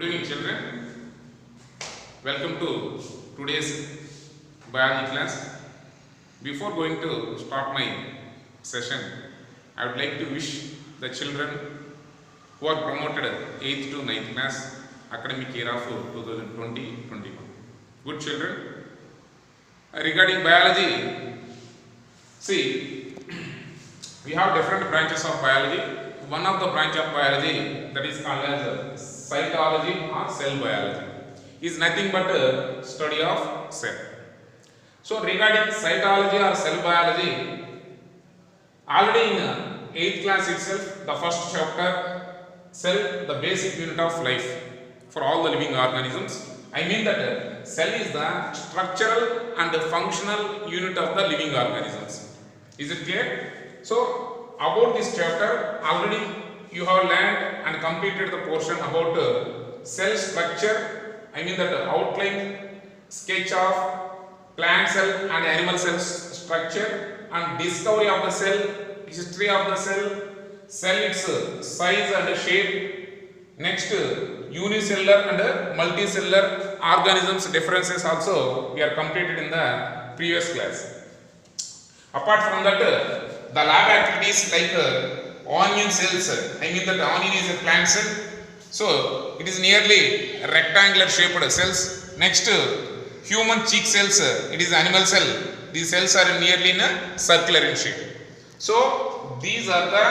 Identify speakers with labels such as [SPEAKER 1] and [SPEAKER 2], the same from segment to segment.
[SPEAKER 1] Good evening, children. Welcome to today's biology class. Before going to start my session, I would like to wish the children who are promoted 8th to 9th class academic year of 2020-21. Good children. Regarding biology, see, we have different branches of biology. One of the branch of biology that is called as cytology or cell biology is nothing but a study of cell. So regarding cytology or cell biology, already in 8th class itself, the first chapter, cell, the basic unit of life for all the living organisms. I mean that cell is the structural and the functional unit of the living organisms. Is it clear? So about this chapter, already you have learned and completed the portion about cell structure. I mean that outline, sketch of plant cell and animal cell structure, and discovery of the cell, history of the cell, its size and shape. Next, unicellular and multicellular organisms differences also we are completed in the previous class. Apart from that, the lab activities like onion cells, I mean that onion is a plant cell, so it is nearly rectangular shaped cells. Next, human cheek cells, it is animal cell. These cells are nearly in a circular in shape. So these are the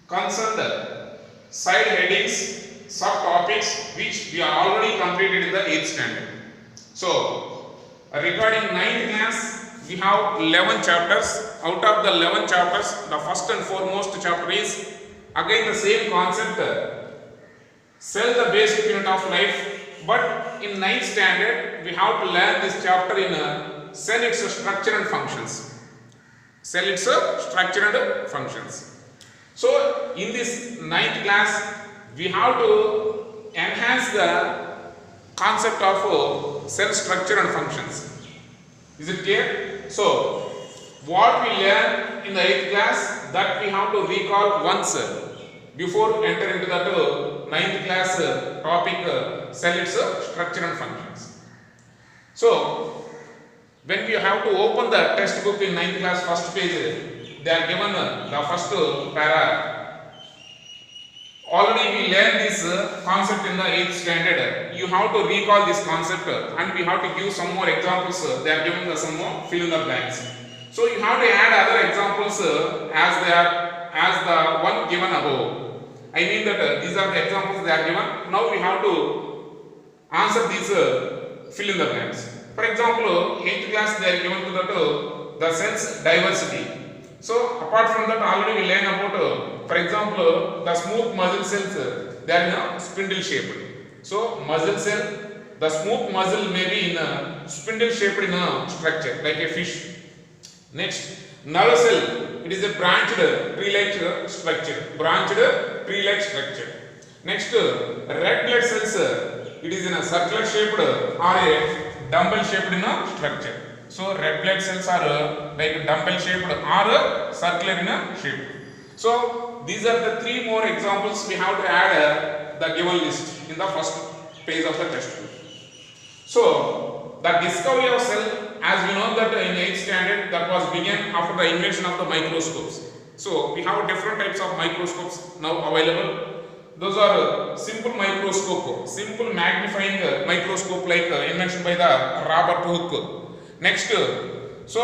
[SPEAKER 1] concerned side headings, subtopics which we are already completed in the 8th standard. So regarding 9th class, we have 11 chapters. Out of the 11 chapters, the first and foremost chapter is again the same concept, cell, the basic unit of life. But in 9th standard, we have to learn this chapter in cell, its structure and functions. Cell, its structure and functions. So in this 9th class, we have to enhance the concept of cell structure and functions. Is it clear? So what we learn in the 8th class, that we have to recall once before enter into that 9th class topic, cell, its structure and functions. So when we have to open the textbook in 9th class first page, they are given the first para. Already we learned this concept in the 8th standard. You have to recall this concept and we have to give some more examples. They are giving us some more fill in the blanks. So you have to add other examples as the one given above. I mean that these are the examples they are given. Now we have to answer these fill in the blanks. For example, 8th class they are given to the cell's diversity. So apart from that, already we learn about, for example, the smooth muscle cells, they are in a spindle shaped. So muscle cell, the smooth muscle may be in a spindle shaped in a structure like a fish. Next, nerve cell, it is a branched tree-like structure. Next, red blood cells, it is in a circular shaped or a dumbbell shaped in a structure. So red blood cells are like dumbbell shaped or circular in a shape. So these are the 3 more examples we have to add the given list in the first page of the textbook. So the discovery of cell, as we know that in 8th standard, that was began after the invention of the microscopes. So we have different types of microscopes now available. Those are simple microscope, simple magnifying microscope like invention by the Robert Hooke. Next, so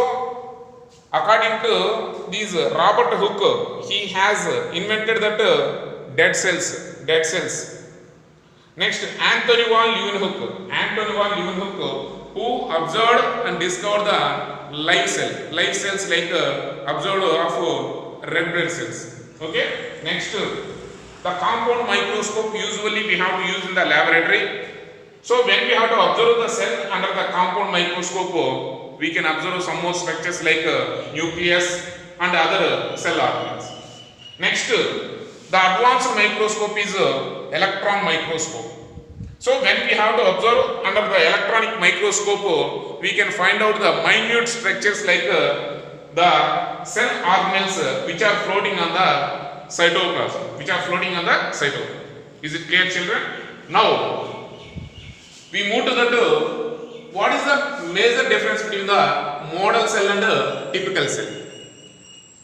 [SPEAKER 1] according to these Robert Hooke, he has invented that dead cells. Next, Anthony van Leeuwenhoek, who observed and discovered the live cells like observed of red blood cells. Okay. Next, the compound microscope usually we have to use in the laboratory. So when we have to observe the cell under the compound microscope, we can observe some more structures like nucleus and other cell organs. Next, the advanced microscope is electron microscope. So when we have to observe under the electronic microscope, we can find out the minute structures like the cell organelles which are floating on the cytoplasm, Is it clear, children? Now we move to that. What is the major difference between the model cell and the typical cell?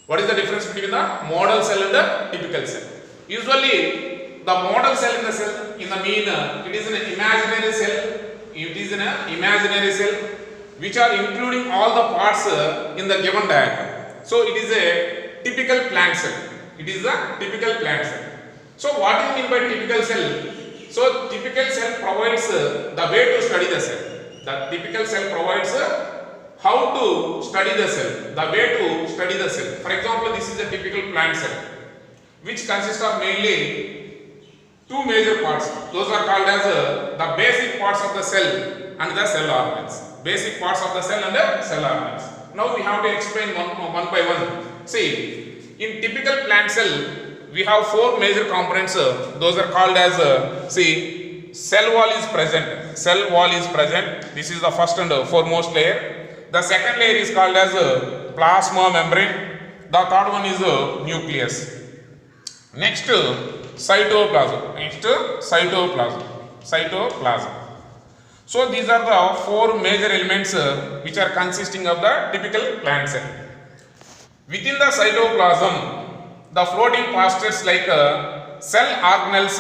[SPEAKER 1] What is the difference between the model cell and the typical cell? Usually, the model cell in the cell, in the mean, it is an imaginary cell. It is an imaginary cell which are including all the parts in the given diagram. So it is a typical plant cell. It is a typical plant cell. So what do you mean by typical cell? So typical cell provides the way to study the cell. The typical cell provides how to study the cell, the way to study the cell. For example, this is a typical plant cell which consists of mainly two major parts. Those are called as the basic parts of the cell and the cell organelles. Basic parts of the cell and the cell organelles. Now we have to explain one by one. See, in typical plant cell, we have four major components. Those are called as, see, cell wall is present. Cell wall is present. This is the first and foremost layer. The second layer is called as plasma membrane. The third one is nucleus. Next, cytoplasm. Next, cytoplasm. So these are the four major elements which are consisting of the typical plant cell. Within the cytoplasm, the floating particles like cell organelles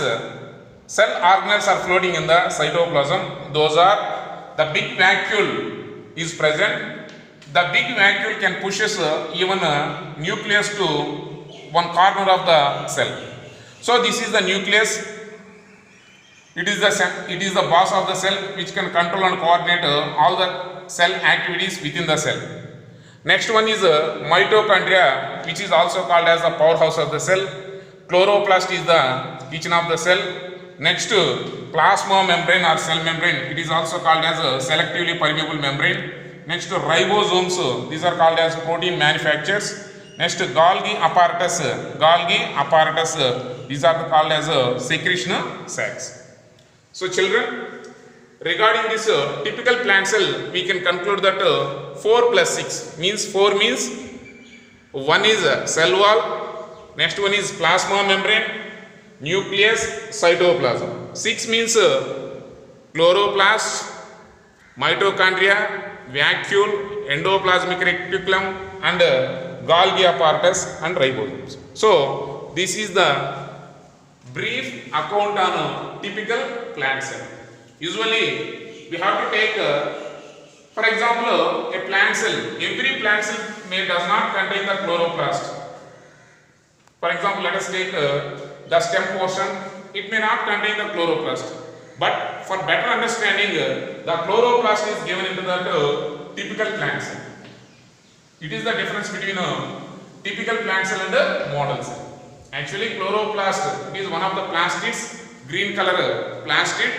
[SPEAKER 1] are floating in the cytoplasm. Those are the big vacuole is present. The big vacuole can pushes even a nucleus to one corner of the cell. So this is the nucleus. It is the boss of the cell which can control and coordinate all the cell activities within the cell. Next one is mitochondria, which is also called as the powerhouse of the cell. Chloroplast is the kitchen of the cell. Next, plasma membrane or cell membrane, it is also called as a selectively permeable membrane. Next, ribosomes, these are called as protein manufacturers. Next, Golgi apparatus, these are called as secretion sacs. So children, regarding this typical plant cell, we can conclude that 4 plus 6 means 4 means 1 is cell wall, next one is plasma membrane, nucleus, cytoplasm. 6 means chloroplast, mitochondria, vacuole, endoplasmic reticulum, and Golgi apparatus and ribosomes. So this is the brief account on typical plant cell. Usually we have to take for example a plant cell. Every plant cell does not contain the chloroplast. For example, let us take the stem portion. It may not contain the chloroplast, but for better understanding the chloroplast is given into that typical plant cell. It is the difference between typical plant cell and a model cell. Actually, chloroplast is one of the plastids, green color plastid,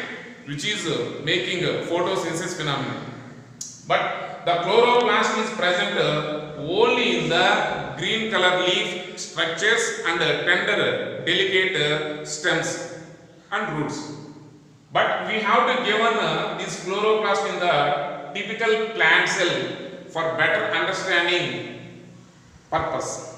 [SPEAKER 1] which is making photosynthesis phenomenon. But the chloroplast is present only in the green color leaf structures and tender, delicate stems and roots. But we have to given this chloroplast in the typical plant cell for better understanding purpose.